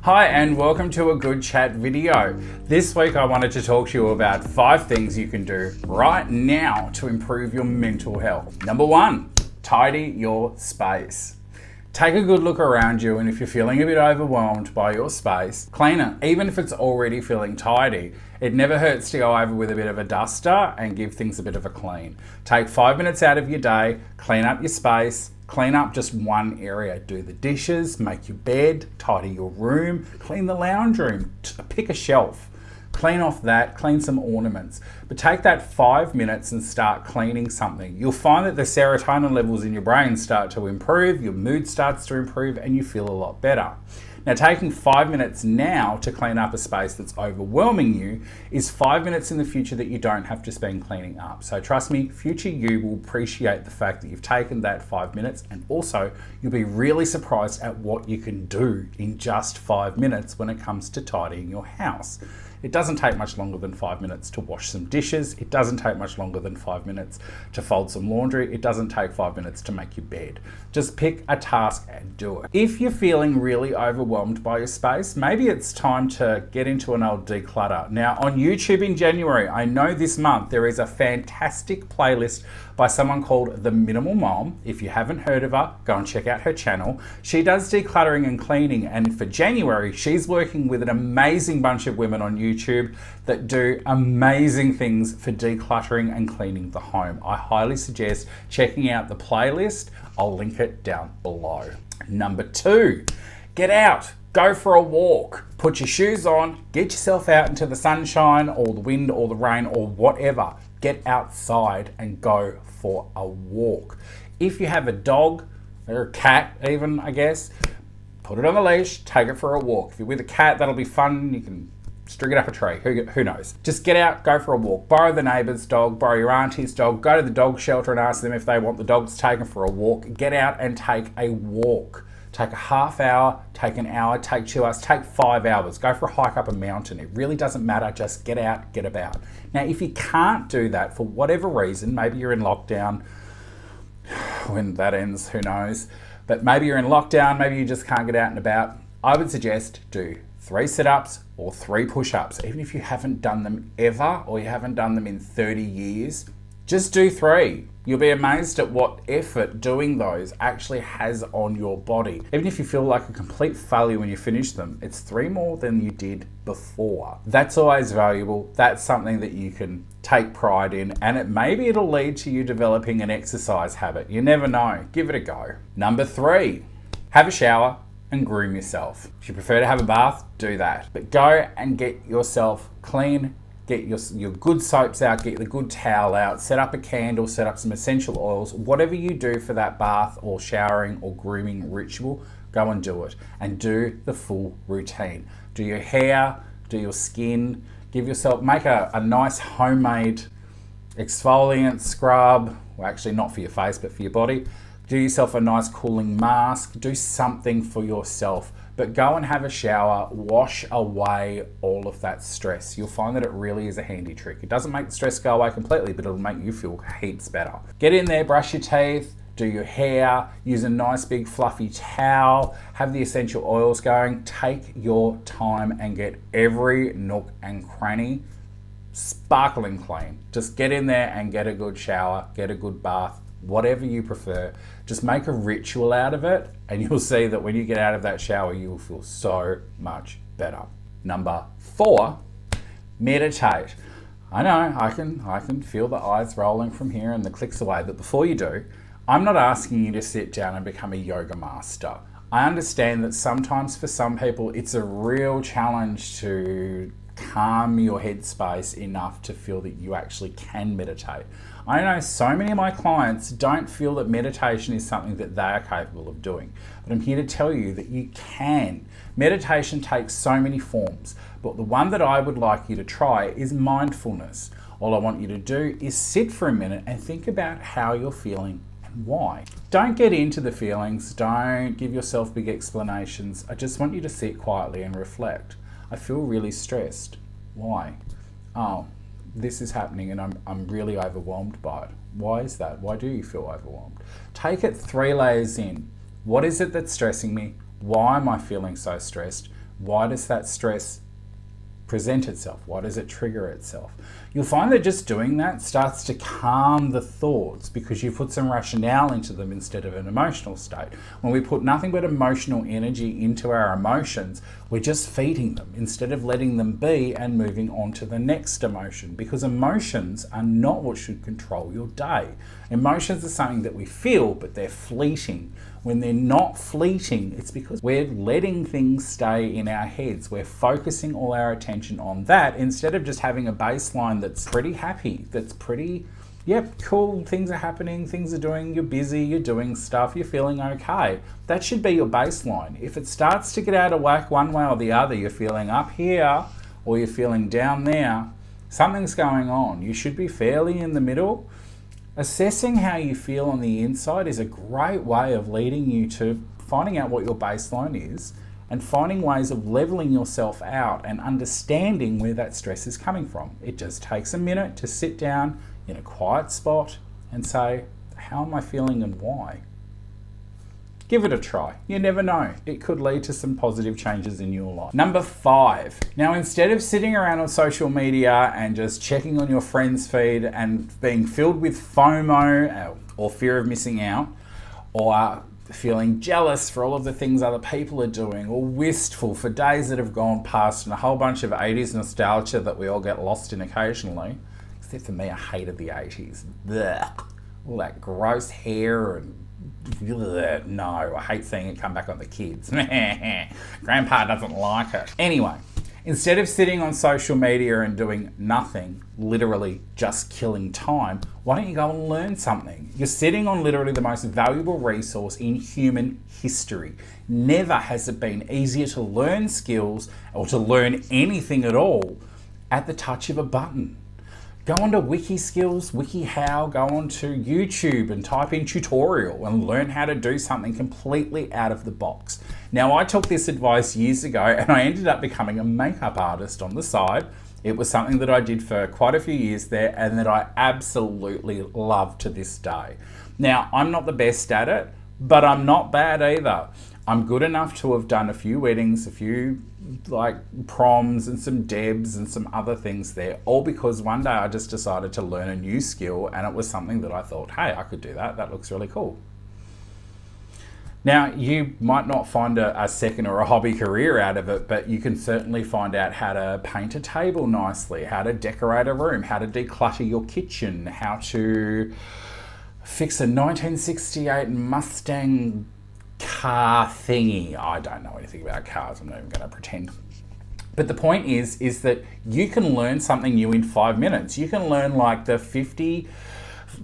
Hi and welcome to a Good Chat video. This week I wanted to talk to you about 5 things you can do right now to improve your mental health. Number 1, tidy your space. Take a good look around you, and if you're feeling a bit overwhelmed by your space, clean it. Even if it's already feeling tidy, it never hurts to go over with a bit of a duster and give things a bit of a clean. Take 5 minutes out of your day, clean up your space. Clean up just one area. Do the dishes, make your bed, tidy your room, clean the lounge room, pick a shelf. Clean off that, clean some ornaments. But take that 5 minutes and start cleaning something. You'll find that the serotonin levels in your brain start to improve, your mood starts to improve, and you feel a lot better. Now, taking 5 minutes now to clean up a space that's overwhelming you is 5 minutes in the future that you don't have to spend cleaning up. So trust me, future you will appreciate the fact that you've taken that 5 minutes, and also you'll be really surprised at what you can do in just 5 minutes when it comes to tidying your house. It doesn't take much longer than 5 minutes to wash some dishes. It doesn't take much longer than 5 minutes to fold some laundry. It doesn't take 5 minutes to make your bed. Just pick a task and do it. If you're feeling really overwhelmed by your space, maybe it's time to get into an old declutter. Now, on YouTube in January, I know this month there is a fantastic playlist by someone called The Minimal Mom. If you haven't heard of her, go and check out her channel. She does decluttering and cleaning, and for January, she's working with an amazing bunch of women on YouTube that do amazing things for decluttering and cleaning the home. I highly suggest checking out the playlist. I'll link it down below. Number 2, get out. Go for a walk. Put your shoes on, get yourself out into the sunshine or the wind or the rain or whatever. Get outside and go for a walk. If you have a dog or a cat even, I guess, put it on the leash, take it for a walk. If you're with a cat, that'll be fun. You can string it up a tree, who knows. Just get out, go for a walk. Borrow the neighbour's dog, borrow your auntie's dog, go to the dog shelter and ask them if they want the dogs taken for a walk. Get out and take a walk. Take a half hour, take an hour, take 2 hours, take 5 hours. Go for a hike up a mountain. It really doesn't matter. Just get out, get about. Now, if you can't do that for whatever reason, maybe you're in lockdown. When that ends, who knows? But maybe you're in lockdown, maybe you just can't get out and about. I would suggest do 3 sit-ups or 3 push-ups. Even if you haven't done them ever or you haven't done them in 30 years, just do 3. You'll be amazed at what effort doing those actually has on your body. Even if you feel like a complete failure when you finish them, it's 3 more than you did before. That's always valuable. That's something that you can take pride in, and maybe it'll lead to you developing an exercise habit. You never know. Give it a go. Number 3, have a shower and groom yourself. If you prefer to have a bath, do that. But go and get yourself clean. Get your good soaps out, get the good towel out, set up a candle, set up some essential oils. Whatever you do for that bath or showering or grooming ritual, go and do it. And do the full routine. Do your hair, do your skin, make a nice homemade exfoliant scrub. Well, actually not for your face, but for your body. Do yourself a nice cooling mask. Do something for yourself. But go and have a shower, wash away all of that stress. You'll find that it really is a handy trick. It doesn't make the stress go away completely, but it'll make you feel heaps better. Get in there, brush your teeth, do your hair, use a nice big fluffy towel, have the essential oils going. Take your time and get every nook and cranny sparkling clean. Just get in there and get a good shower, get a good bath, whatever you prefer. Just make a ritual out of it, and you'll see that when you get out of that shower, you will feel so much better. Number 4, meditate. I know, I can feel the eyes rolling from here and the clicks away, but before you do, I'm not asking you to sit down and become a yoga master. I understand that sometimes for some people, it's a real challenge to calm your headspace enough to feel that you actually can meditate. I know so many of my clients don't feel that meditation is something that they are capable of doing, but I'm here to tell you that you can. Meditation takes so many forms, but the one that I would like you to try is mindfulness. All I want you to do is sit for a minute and think about how you're feeling and why. Don't get into the feelings, don't give yourself big explanations. I just want you to sit quietly and reflect. I feel really stressed. Why? Oh, this is happening and I'm really overwhelmed by it. Why is that? Why do you feel overwhelmed? Take it 3 layers in. What is it that's stressing me? Why am I feeling so stressed? Why does that stress present itself? Why does it trigger itself? You'll find that just doing that starts to calm the thoughts because you put some rationale into them instead of an emotional state. When we put nothing but emotional energy into our emotions, we're just feeding them instead of letting them be and moving on to the next emotion, because emotions are not what should control your day. Emotions are something that we feel, but they're fleeting. When they're not fleeting, it's because we're letting things stay in our heads. We're focusing all our attention on that instead of just having a baseline that's pretty happy, that's pretty, yep, cool, things are happening, things are doing, you're busy, you're doing stuff, you're feeling okay. That should be your baseline. If it starts to get out of whack one way or the other, you're feeling up here or you're feeling down there, something's going on. You should be fairly in the middle. Assessing how you feel on the inside is a great way of leading you to finding out what your baseline is and finding ways of leveling yourself out and understanding where that stress is coming from. It just takes a minute to sit down in a quiet spot and say, how am I feeling and why? Give it a try. You never know. It could lead to some positive changes in your life. Number 5. Now, instead of sitting around on social media and just checking on your friends' feed and being filled with FOMO or fear of missing out, or feeling jealous for all of the things other people are doing, or wistful for days that have gone past and a whole bunch of 80s nostalgia that we all get lost in occasionally, except for me, I hated the 80s. Blech. All that gross hair and no, I hate seeing it come back on the kids. Grandpa doesn't like it. Anyway, instead of sitting on social media and doing nothing, literally just killing time, why don't you go and learn something? You're sitting on literally the most valuable resource in human history. Never has it been easier to learn skills or to learn anything at all at the touch of a button. Go onto WikiSkills, WikiHow, go onto YouTube and type in tutorial and learn how to do something completely out of the box. Now, I took this advice years ago and I ended up becoming a makeup artist on the side. It was something that I did for quite a few years there and that I absolutely love to this day. Now, I'm not the best at it, but I'm not bad either. I'm good enough to have done a few weddings, a few proms and some debs and some other things there, all because one day I just decided to learn a new skill and it was something that I thought, hey, I could do that. That looks really cool. Now, you might not find a second or a hobby career out of it, but you can certainly find out how to paint a table nicely, how to decorate a room, how to declutter your kitchen, how to fix a 1968 Mustang car thingy. I don't know anything about cars. I'm not even going to pretend. But the point is that you can learn something new in 5 minutes. You can learn like the 50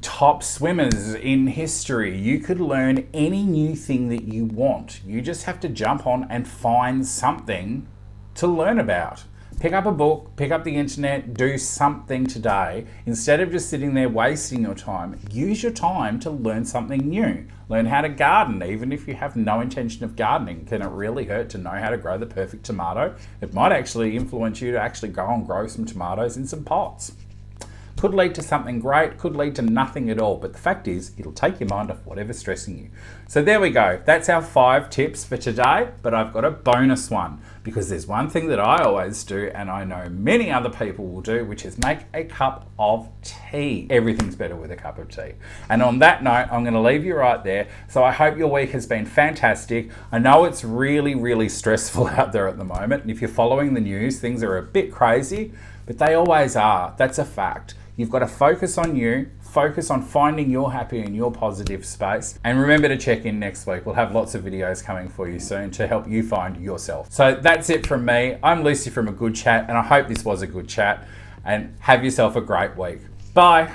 top swimmers in history. You could learn any new thing that you want. You just have to jump on and find something to learn about. Pick up a book, pick up the internet, do something today. Instead of just sitting there wasting your time, use your time to learn something new. Learn how to garden, even if you have no intention of gardening. Can it really hurt to know how to grow the perfect tomato? It might actually influence you to actually go and grow some tomatoes in some pots. Could lead to something great, could lead to nothing at all. But the fact is, it'll take your mind off whatever's stressing you. So there we go. That's our 5 tips for today, but I've got a bonus one because there's one thing that I always do and I know many other people will do, which is make a cup of tea. Everything's better with a cup of tea. And on that note, I'm going to leave you right there. So I hope your week has been fantastic. I know it's really, really stressful out there at the moment. And if you're following the news, things are a bit crazy, but they always are. That's a fact. You've got to focus on you, focus on finding your happy and your positive space. And remember to check in next week. We'll have lots of videos coming for you soon to help you find yourself. So that's it from me. I'm Lucy from A Good Chat, and I hope this was a good chat. And have yourself a great week. Bye.